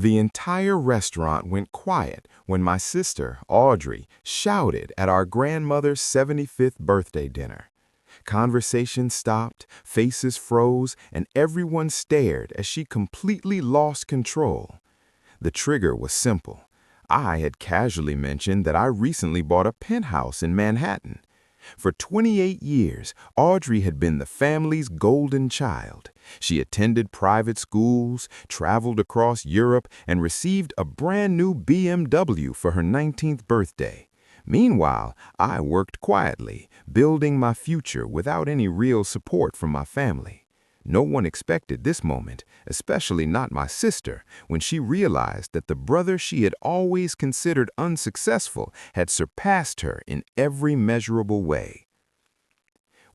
The entire restaurant went quiet when my sister, Audrey, shouted at our grandmother's 75th birthday dinner. Conversation stopped, faces froze, and everyone stared as she completely lost control. The trigger was simple. I had casually mentioned that I recently bought a penthouse in Manhattan. For 28 years, Audrey had been the family's golden child. She attended private schools, traveled across Europe, and received a brand new BMW for her 19th birthday. Meanwhile, I worked quietly, building my future without any real support from my family. No one expected this moment, especially not my sister, when she realized that the brother she had always considered unsuccessful had surpassed her in every measurable way.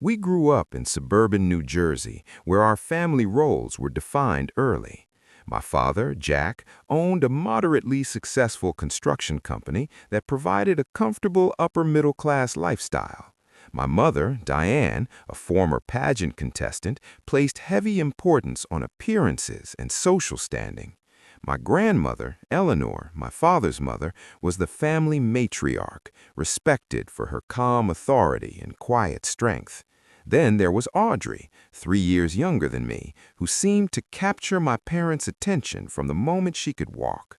We grew up in suburban New Jersey, where our family roles were defined early. My father, Jack, owned a moderately successful construction company that provided a comfortable upper-middle-class lifestyle. My mother, Diane, a former pageant contestant, placed heavy importance on appearances and social standing. My grandmother, Eleanor, my father's mother, was the family matriarch, respected for her calm authority and quiet strength. Then there was Audrey, 3 years younger than me, who seemed to capture my parents' attention from the moment she could walk.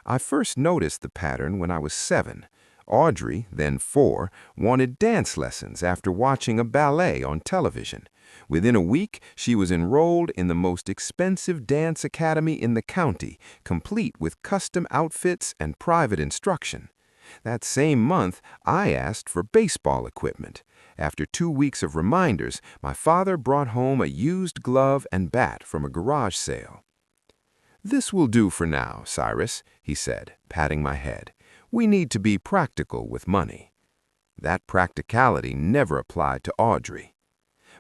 I first noticed the pattern when I was 7. Audrey, then 4, wanted dance lessons after watching a ballet on television. Within a week, she was enrolled in the most expensive dance academy in the county, complete with custom outfits and private instruction. That same month, I asked for baseball equipment. After 2 weeks of reminders, my father brought home a used glove and bat from a garage sale. "This will do for now, Cyrus," he said, patting my head. "We need to be practical with money." That practicality never applied to Audrey.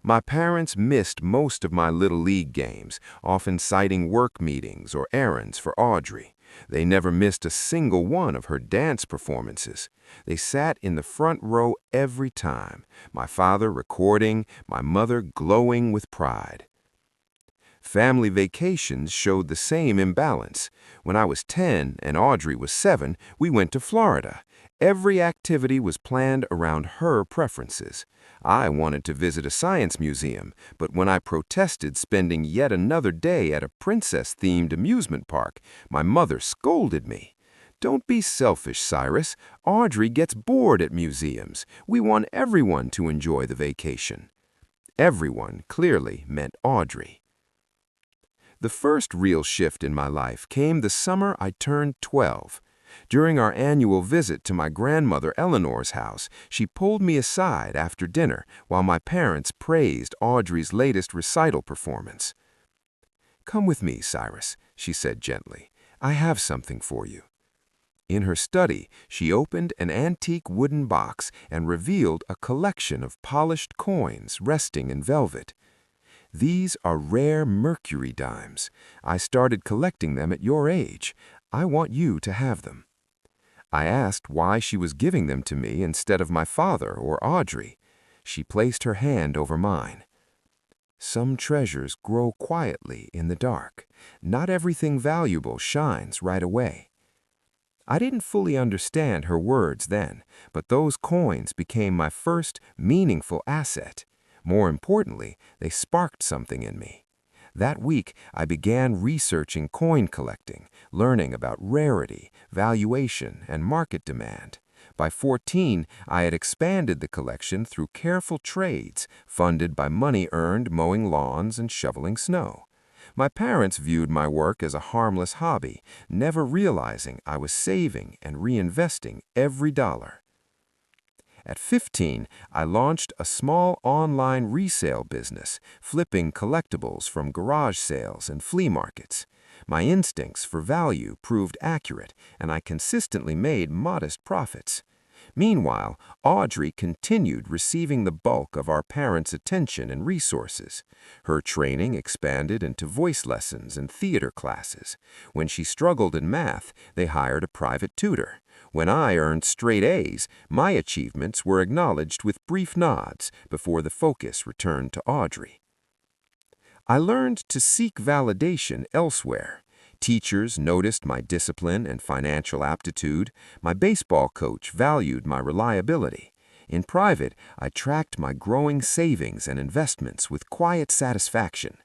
My parents missed most of my Little League games, often citing work meetings or errands for Audrey. They never missed a single one of her dance performances. They sat in the front row every time, my father recording, my mother glowing with pride. Family vacations showed the same imbalance. When I was 10 and Audrey was 7, we went to Florida. Every activity was planned around her preferences. I wanted to visit a science museum, but when I protested spending yet another day at a princess-themed amusement park, my mother scolded me. "Don't be selfish, Cyrus. Audrey gets bored at museums. We want everyone to enjoy the vacation." Everyone clearly meant Audrey. The first real shift in my life came the summer I turned 12. During our annual visit to my grandmother Eleanor's house, she pulled me aside after dinner while my parents praised Audrey's latest recital performance. "Come with me, Cyrus," she said gently. "I have something for you." In her study, she opened an antique wooden box and revealed a collection of polished coins resting in velvet. "These are rare mercury dimes. I started collecting them at your age. I want you to have them." I asked why she was giving them to me instead of my father or Audrey. She placed her hand over mine. "Some treasures grow quietly in the dark. Not everything valuable shines right away." I didn't fully understand her words then, but those coins became my first meaningful asset. More importantly, they sparked something in me. That week, I began researching coin collecting, learning about rarity, valuation, and market demand. By 14, I had expanded the collection through careful trades, funded by money earned mowing lawns and shoveling snow. My parents viewed my work as a harmless hobby, never realizing I was saving and reinvesting every dollar. At 15, I launched a small online resale business, flipping collectibles from garage sales and flea markets. My instincts for value proved accurate, and I consistently made modest profits. Meanwhile, Audrey continued receiving the bulk of our parents' attention and resources. Her training expanded into voice lessons and theater classes. When she struggled in math, they hired a private tutor. When I earned straight A's, my achievements were acknowledged with brief nods before the focus returned to Audrey. I learned to seek validation elsewhere. Teachers noticed my discipline and financial aptitude. My baseball coach valued my reliability. In private, I tracked my growing savings and investments with quiet satisfaction.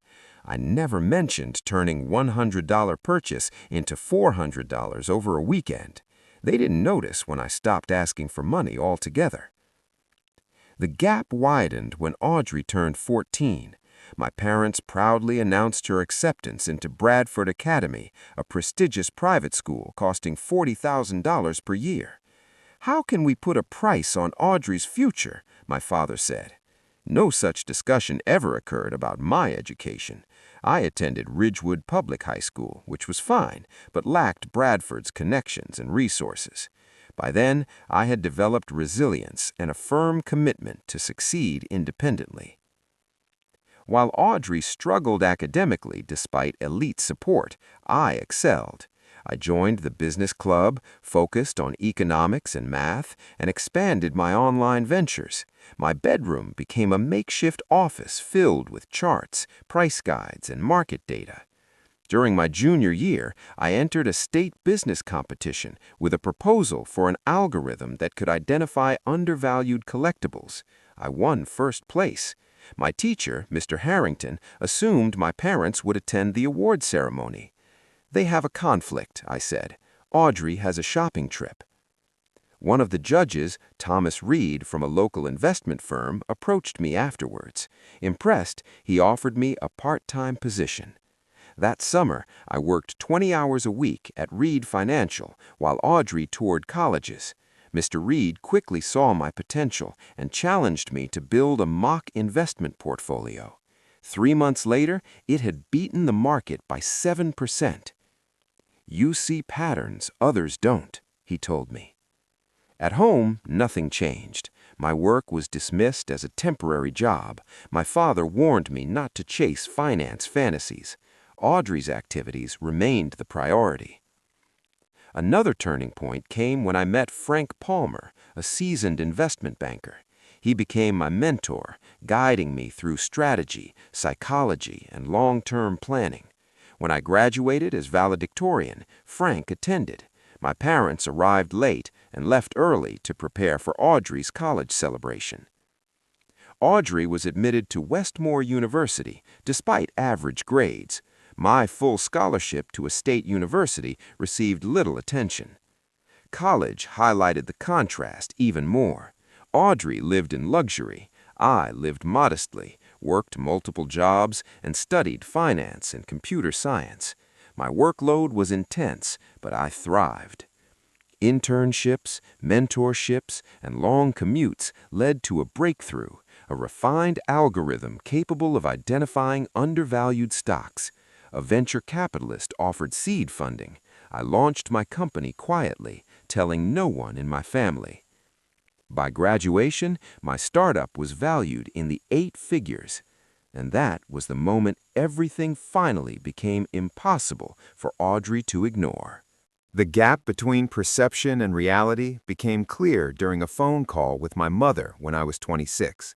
I never mentioned turning $100 purchase into $400 over a weekend. They didn't notice when I stopped asking for money altogether. The gap widened when Audrey turned 14. My parents proudly announced her acceptance into Bradford Academy, a prestigious private school costing $40,000 per year. "How can we put a price on Audrey's future?" my father said. No such discussion ever occurred about my education. I attended Ridgewood Public High School, which was fine, but lacked Bradford's connections and resources. By then, I had developed resilience and a firm commitment to succeed independently. While Audrey struggled academically despite elite support, I excelled. I joined the business club, focused on economics and math, and expanded my online ventures. My bedroom became a makeshift office filled with charts, price guides, and market data. During my junior year, I entered a state business competition with a proposal for an algorithm that could identify undervalued collectibles. I won first place. My teacher, Mr. Harrington, assumed my parents would attend the award ceremony. "They have a conflict," I said. "Audrey has a shopping trip." One of the judges, Thomas Reed from a local investment firm, approached me afterwards. Impressed, he offered me a part-time position. That summer, I worked 20 hours a week at Reed Financial while Audrey toured colleges. Mr. Reed quickly saw my potential and challenged me to build a mock investment portfolio. 3 months later, it had beaten the market by 7%. "You see patterns others don't," he told me. At home, nothing changed. My work was dismissed as a temporary job. My father warned me not to chase finance fantasies. Audrey's activities remained the priority. Another turning point came when I met Frank Palmer, a seasoned investment banker. He became my mentor, guiding me through strategy, psychology, and long-term planning. When I graduated as valedictorian, Frank attended. My parents arrived late and left early to prepare for Audrey's college celebration. Audrey was admitted to Westmore University despite average grades. My full scholarship to a state university received little attention. College highlighted the contrast even more. Audrey lived in luxury. I lived modestly, worked multiple jobs, and studied finance and computer science. My workload was intense, but I thrived. Internships, mentorships, and long commutes led to a breakthrough, a refined algorithm capable of identifying undervalued stocks. A venture capitalist offered seed funding. I launched my company quietly, telling no one in my family. By graduation, my startup was valued in the 8 figures. And that was the moment everything finally became impossible for Audrey to ignore. The gap between perception and reality became clear during a phone call with my mother when I was 26.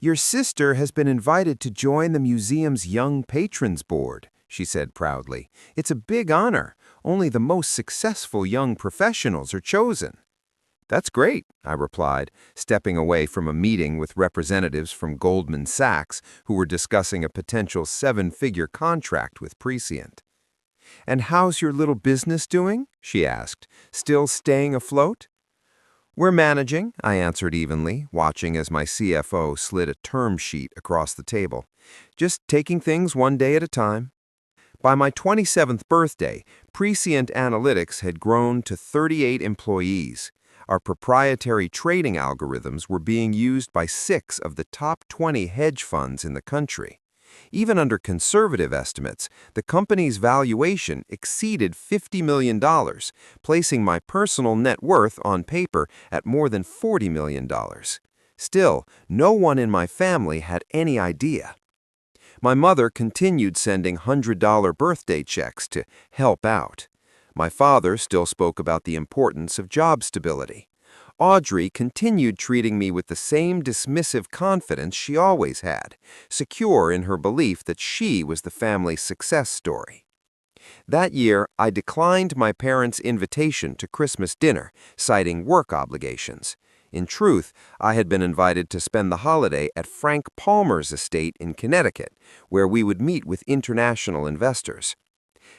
"Your sister has been invited to join the museum's Young Patrons Board," she said proudly. "It's a big honor. Only the most successful young professionals are chosen." "That's great," I replied, stepping away from a meeting with representatives from Goldman Sachs who were discussing a potential 7-figure contract with Prescient. "And how's your little business doing?" she asked. "Still staying afloat?" "We're managing," I answered evenly, watching as my CFO slid a term sheet across the table. "Just taking things one day at a time." By my 27th birthday, Prescient Analytics had grown to 38 employees. Our proprietary trading algorithms were being used by 6 of the top 20 hedge funds in the country. Even under conservative estimates, the company's valuation exceeded $50 million, placing my personal net worth on paper at more than $40 million. Still, no one in my family had any idea. My mother continued sending $100 birthday checks to help out. My father still spoke about the importance of job stability. Audrey continued treating me with the same dismissive confidence she always had, secure in her belief that she was the family's success story. That year, I declined my parents' invitation to Christmas dinner, citing work obligations. In truth, I had been invited to spend the holiday at Frank Palmer's estate in Connecticut, where we would meet with international investors.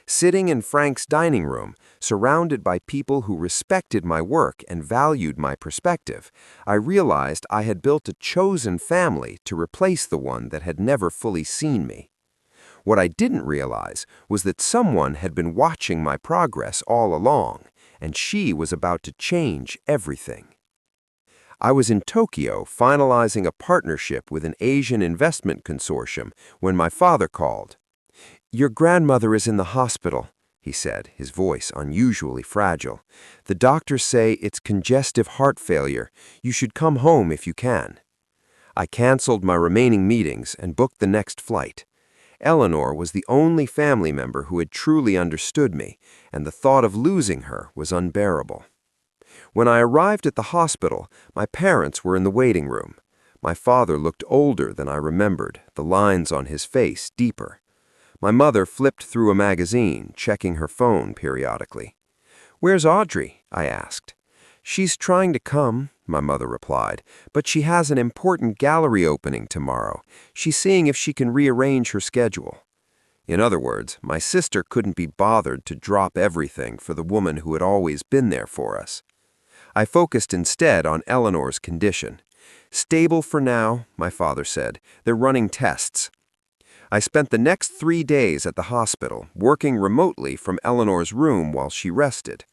Sitting in Frank's dining room, surrounded by people who respected my work and valued my perspective, I realized I had built a chosen family to replace the one that had never fully seen me. What I didn't realize was that someone had been watching my progress all along, and she was about to change everything. I was in Tokyo finalizing a partnership with an Asian investment consortium when my father called. "Your grandmother is in the hospital," he said, his voice unusually fragile. "The doctors say it's congestive heart failure. You should come home if you can." I canceled my remaining meetings and booked the next flight. Eleanor was the only family member who had truly understood me, and the thought of losing her was unbearable. When I arrived at the hospital, my parents were in the waiting room. My father looked older than I remembered, the lines on his face deeper. My mother flipped through a magazine, checking her phone periodically. "Where's Audrey?" I asked. "She's trying to come," my mother replied, "but she has an important gallery opening tomorrow. She's seeing if she can rearrange her schedule." In other words, my sister couldn't be bothered to drop everything for the woman who had always been there for us. I focused instead on Eleanor's condition. "Stable for now," my father said. "They're running tests." I spent the next 3 days at the hospital, working remotely from Eleanor's room while she rested.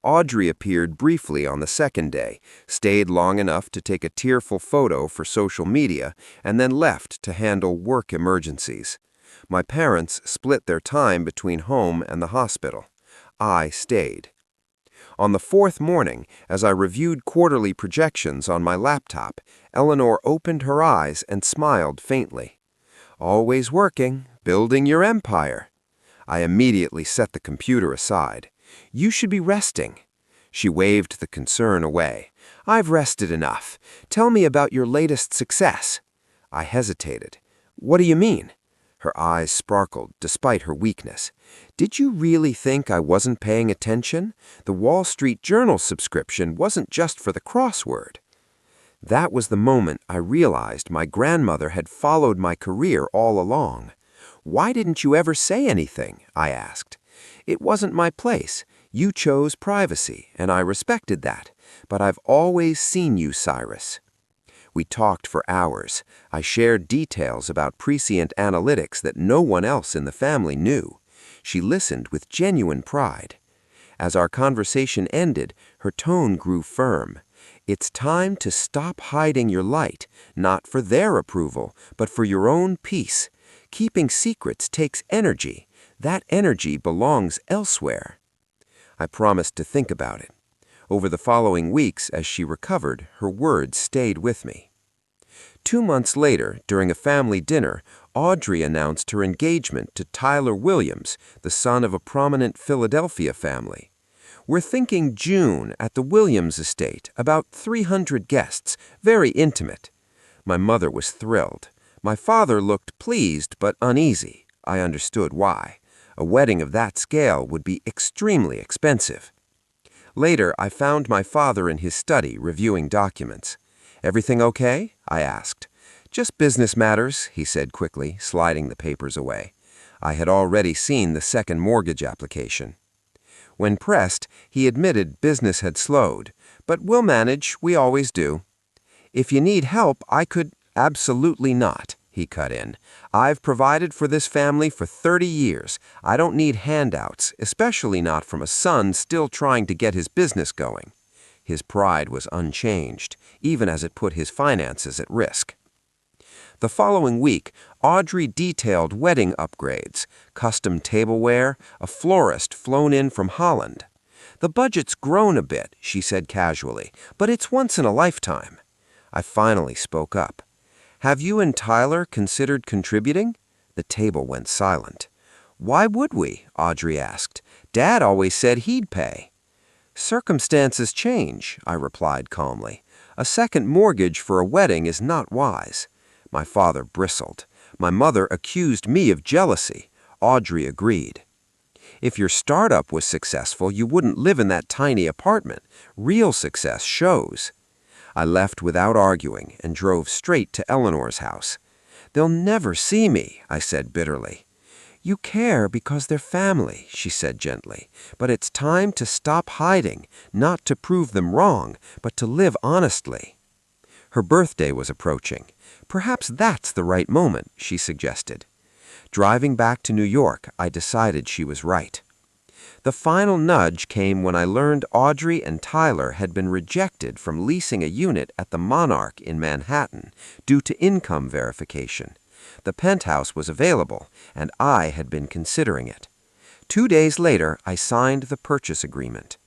Audrey appeared briefly on the second day, stayed long enough to take a tearful photo for social media, and then left to handle work emergencies. My parents split their time between home and the hospital. I stayed. On the fourth morning, as I reviewed quarterly projections on my laptop, Eleanor opened her eyes and smiled faintly. "Always working, building your empire." I immediately set the computer aside. "You should be resting." She waved the concern away. "I've rested enough. Tell me about your latest success." I hesitated. "What do you mean?" Her eyes sparkled despite her weakness. "Did you really think I wasn't paying attention? The Wall Street Journal subscription wasn't just for the crossword." That was the moment I realized my grandmother had followed my career all along. "Why didn't you ever say anything?" I asked. "It wasn't my place. You chose privacy, and I respected that. But I've always seen you, Cyrus." We talked for hours. I shared details about prescient analytics that no one else in the family knew. She listened with genuine pride. As our conversation ended, her tone grew firm. "It's time to stop hiding your light, not for their approval, but for your own peace. Keeping secrets takes energy. That energy belongs elsewhere." I promised to think about it. Over the following weeks, as she recovered, her words stayed with me. 2 months later, during a family dinner, Audrey announced her engagement to Tyler Williams, the son of a prominent Philadelphia family. "We're thinking June at the Williams estate, about 300 guests, very intimate." My mother was thrilled. My father looked pleased but uneasy. I understood why. A wedding of that scale would be extremely expensive. Later, I found my father in his study reviewing documents. "Everything okay?" I asked. "Just business matters," he said quickly, sliding the papers away. I had already seen the second mortgage application. When pressed, he admitted business had slowed. "But we'll manage, we always do." "If you need help, I could—" "Absolutely not," he cut in. "I've provided for this family for 30 years. I don't need handouts, especially not from a son still trying to get his business going." His pride was unchanged, even as it put his finances at risk. The following week, Audrey detailed wedding upgrades, custom tableware, a florist flown in from Holland. "The budget's grown a bit," she said casually, "but it's once in a lifetime." I finally spoke up. "Have you and Tyler considered contributing?" The table went silent. "Why would we?" Audrey asked. "Dad always said he'd pay." "Circumstances change," I replied calmly. "A second mortgage for a wedding is not wise." My father bristled. My mother accused me of jealousy. Audrey agreed. If your startup was successful, you wouldn't live in that tiny apartment. Real success shows. I left without arguing and drove straight to Eleanor's house. "They'll never see me," I said bitterly. "You care because they're family," she said gently. "But it's time to stop hiding, not to prove them wrong, but to live honestly." Her birthday was approaching. "Perhaps that's the right moment," she suggested. Driving back to New York, I decided she was right. The final nudge came when I learned Audrey and Tyler had been rejected from leasing a unit at the Monarch in Manhattan due to income verification. The penthouse was available, and I had been considering it. 2 days later, I signed the purchase agreement.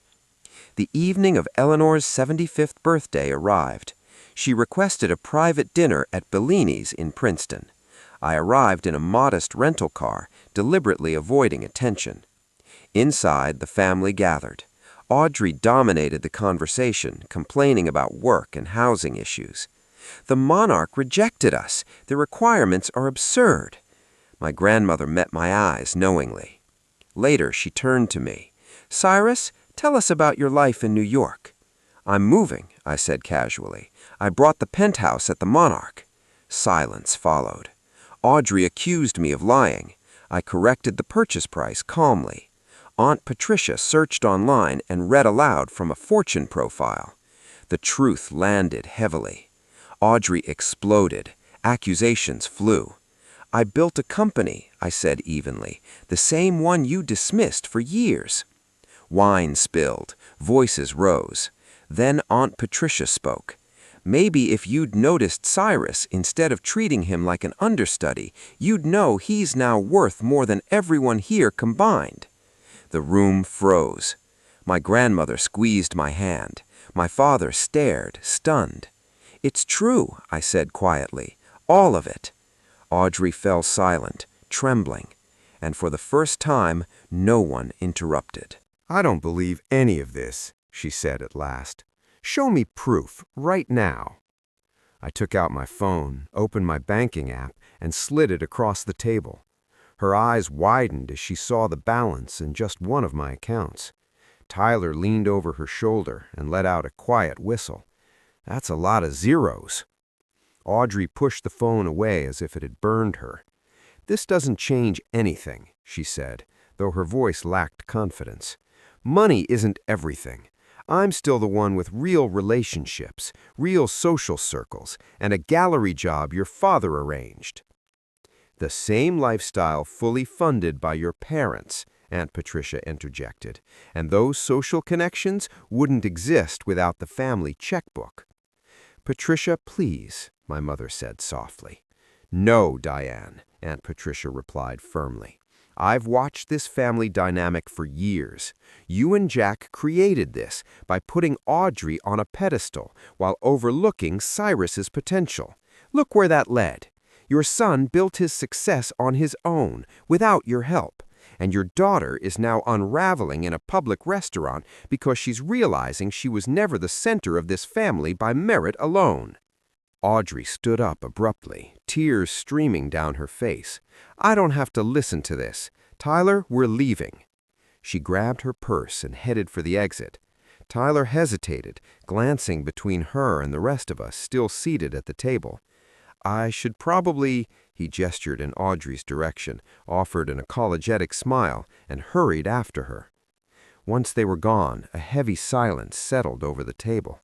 The evening of Eleanor's 75th birthday arrived. She requested a private dinner at Bellini's in Princeton. I arrived in a modest rental car, deliberately avoiding attention. Inside, the family gathered. Audrey dominated the conversation, complaining about work and housing issues. "The Monarch rejected us. The requirements are absurd." My grandmother met my eyes knowingly. Later, she turned to me. "Cyrus, tell us about your life in New York." "I'm moving," I said casually. "I brought the penthouse at the Monarch." Silence followed. Audrey accused me of lying. I corrected the purchase price calmly. Aunt Patricia searched online and read aloud from a fortune profile. The truth landed heavily. Audrey exploded. Accusations flew. "I built a company," I said evenly, "the same one you dismissed for years." Wine spilled. Voices rose. Then Aunt Patricia spoke. "Maybe if you'd noticed Cyrus instead of treating him like an understudy, you'd know he's now worth more than everyone here combined." The room froze. My grandmother squeezed my hand. My father stared, stunned. "It's true," I said quietly. "All of it." Audrey fell silent, trembling. And for the first time, no one interrupted. "I don't believe any of this," she said at last. "Show me proof, right now." I took out my phone, opened my banking app, and slid it across the table. Her eyes widened as she saw the balance in just one of my accounts. Tyler leaned over her shoulder and let out a quiet whistle. "That's a lot of zeros." Audrey pushed the phone away as if it had burned her. "This doesn't change anything," she said, though her voice lacked confidence. "Money isn't everything. I'm still the one with real relationships, real social circles, and a gallery job your father arranged." "The same lifestyle fully funded by your parents," Aunt Patricia interjected, "and those social connections wouldn't exist without the family checkbook." "Patricia, please," my mother said softly. "No, Diane," Aunt Patricia replied firmly. "I've watched this family dynamic for years. You and Jack created this by putting Audrey on a pedestal while overlooking Cyrus's potential. Look where that led. Your son built his success on his own, without your help, and your daughter is now unraveling in a public restaurant because she's realizing she was never the center of this family by merit alone." Audrey stood up abruptly, tears streaming down her face. "I don't have to listen to this. Tyler, we're leaving." She grabbed her purse and headed for the exit. Tyler hesitated, glancing between her and the rest of us still seated at the table. "I should probably," he gestured in Audrey's direction, offered an apologetic smile, and hurried after her. Once they were gone, a heavy silence settled over the table.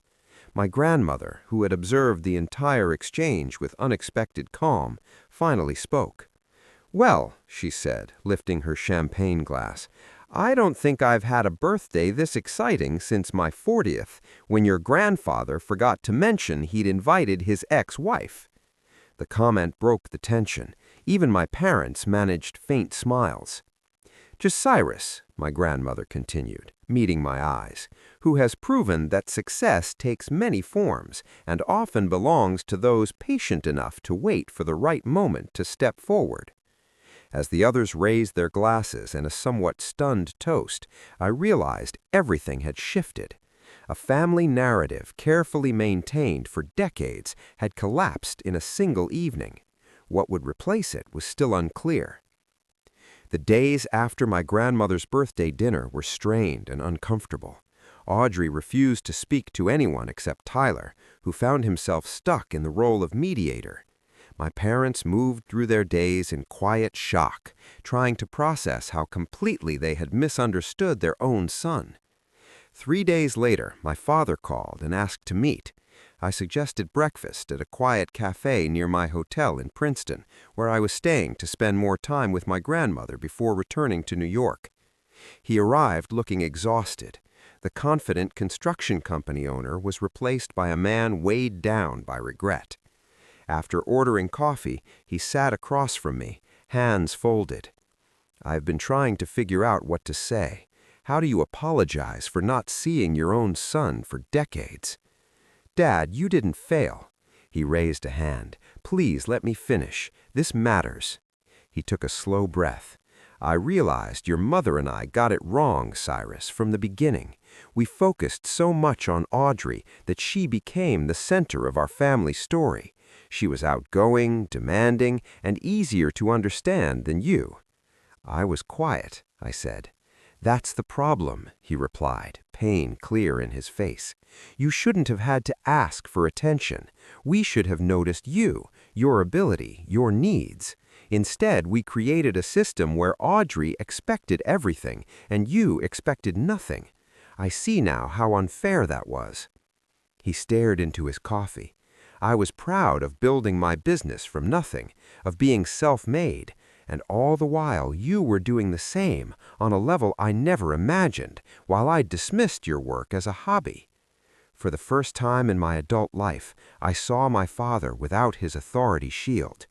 My grandmother, who had observed the entire exchange with unexpected calm, finally spoke. "Well," she said, lifting her champagne glass, "I don't think I've had a birthday this exciting since my 40th, when your grandfather forgot to mention he'd invited his ex-wife." The comment broke the tension. Even my parents managed faint smiles. "Just Cyrus," my grandmother continued, meeting my eyes, "who has proven that success takes many forms and often belongs to those patient enough to wait for the right moment to step forward." As the others raised their glasses in a somewhat stunned toast, I realized everything had shifted. A family narrative carefully maintained for decades had collapsed in a single evening. What would replace it was still unclear. The days after my grandmother's birthday dinner were strained and uncomfortable. Audrey refused to speak to anyone except Tyler, who found himself stuck in the role of mediator. My parents moved through their days in quiet shock, trying to process how completely they had misunderstood their own son. 3 days later, my father called and asked to meet. I suggested breakfast at a quiet cafe near my hotel in Princeton, where I was staying to spend more time with my grandmother before returning to New York. He arrived looking exhausted. The confident construction company owner was replaced by a man weighed down by regret. After ordering coffee, he sat across from me, hands folded. "I've been trying to figure out what to say. How do you apologize for not seeing your own son for decades?" "Dad, you didn't fail." He raised a hand. "Please let me finish. This matters." He took a slow breath. "I realized your mother and I got it wrong, Cyrus, from the beginning. We focused so much on Audrey that she became the center of our family story. She was outgoing, demanding, and easier to understand than you." "I was quiet," I said. "That's the problem," he replied, pain clear in his face. "You shouldn't have had to ask for attention. We should have noticed you, your ability, your needs. Instead, we created a system where Audrey expected everything and you expected nothing. I see now how unfair that was." He stared into his coffee. "I was proud of building my business from nothing, of being self-made, and all the while you were doing the same on a level I never imagined, while I dismissed your work as a hobby." For the first time in my adult life, I saw my father without his authority shield.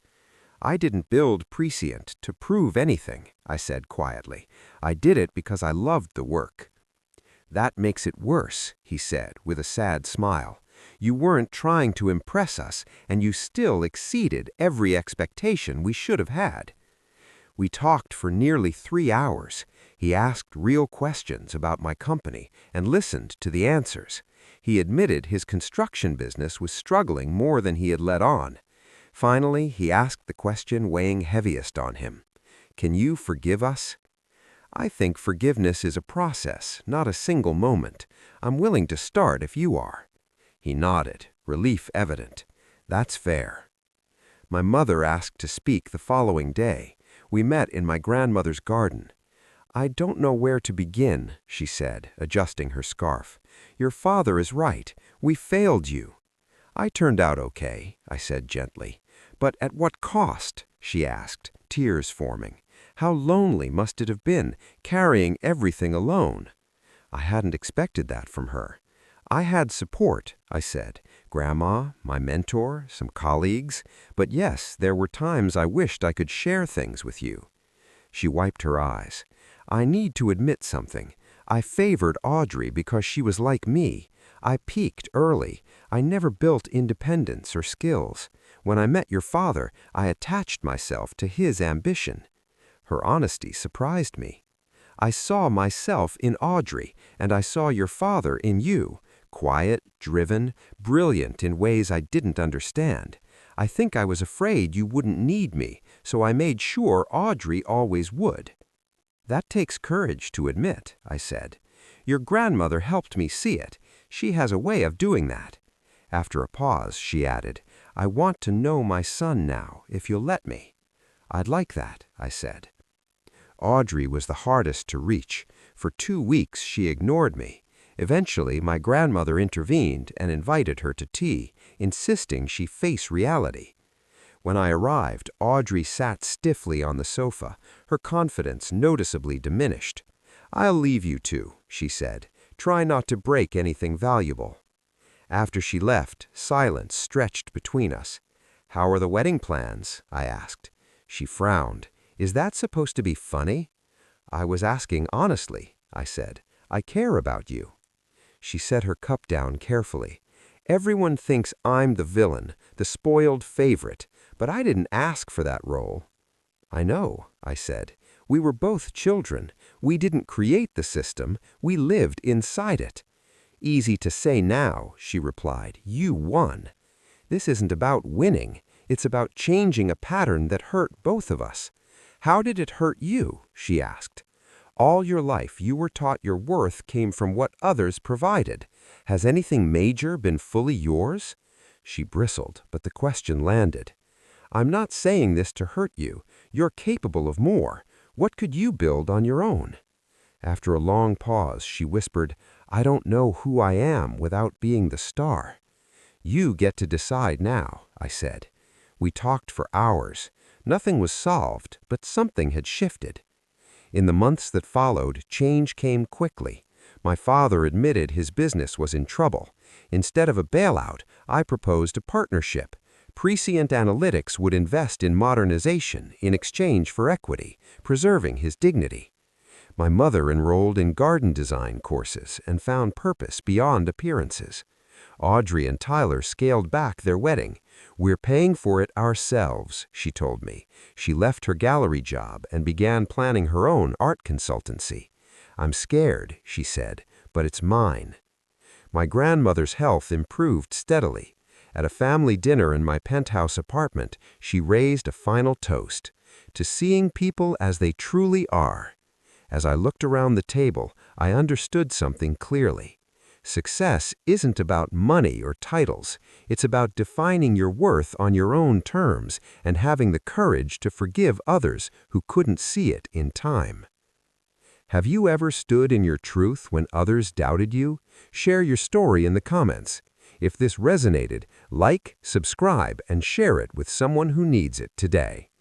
"I didn't build Prescient to prove anything," I said quietly. "I did it because I loved the work." "That makes it worse," he said with a sad smile. "You weren't trying to impress us, and you still exceeded every expectation we should have had." We talked for nearly 3 hours. He asked real questions about my company and listened to the answers. He admitted his construction business was struggling more than he had let on. Finally, he asked the question weighing heaviest on him. "Can you forgive us?" "I think forgiveness is a process, not a single moment. I'm willing to start if you are." He nodded, relief evident. "That's fair." My mother asked to speak the following day. We met in my grandmother's garden. "I don't know where to begin," she said, adjusting her scarf. "Your father is right. We failed you." "I turned out okay," I said gently. "But at what cost?" she asked, tears forming. "How lonely must it have been, carrying everything alone?" I hadn't expected that from her. "I had support," I said. "Grandma, my mentor, some colleagues. But yes, there were times I wished I could share things with you." She wiped her eyes. "I need to admit something. I favored Audrey because she was like me. I peaked early. I never built independence or skills. When I met your father, I attached myself to his ambition." Her honesty surprised me. "I saw myself in Audrey, and I saw your father in you. Quiet, driven, brilliant in ways I didn't understand. I think I was afraid you wouldn't need me, so I made sure Audrey always would." "That takes courage to admit," I said. "Your grandmother helped me see it. She has a way of doing that." After a pause, she added, "I want to know my son now, if you'll let me." "I'd like that," I said. Audrey was the hardest to reach. For 2 weeks, she ignored me. Eventually, my grandmother intervened and invited her to tea, insisting she face reality. When I arrived, Audrey sat stiffly on the sofa, her confidence noticeably diminished. "I'll leave you two," she said. "Try not to break anything valuable." After she left, silence stretched between us. "How are the wedding plans?" I asked. She frowned. "Is that supposed to be funny?" "I was asking honestly," I said. "I care about you." She set her cup down carefully. "Everyone thinks I'm the villain, the spoiled favorite, but I didn't ask for that role." "I know," I said. "We were both children. We didn't create the system. We lived inside it." "Easy to say now," she replied. "You won." "This isn't about winning. It's about changing a pattern that hurt both of us. "How did it hurt you?" she asked. "All your life you were taught your worth came from what others provided. Has anything major been fully yours?" She bristled, but the question landed. "I'm not saying this to hurt you. You're capable of more. What could you build on your own?" After a long pause, she whispered, "I don't know who I am without being the star." "You get to decide now," I said. We talked for hours. Nothing was solved, but something had shifted. In the months that followed, change came quickly. My father admitted his business was in trouble. Instead of a bailout, I proposed a partnership. Prescient Analytics would invest in modernization in exchange for equity, preserving his dignity. My mother enrolled in garden design courses and found purpose beyond appearances. Audrey and Tyler scaled back their wedding. "We're paying for it ourselves," she told me. She left her gallery job and began planning her own art consultancy. "I'm scared," she said, "but it's mine." My grandmother's health improved steadily. At a family dinner in my penthouse apartment, she raised a final toast to seeing people as they truly are. As I looked around the table, I understood something clearly. Success isn't about money or titles. It's about defining your worth on your own terms and having the courage to forgive others who couldn't see it in time. Have you ever stood in your truth when others doubted you? Share your story in the comments. If this resonated, like, subscribe, and share it with someone who needs it today.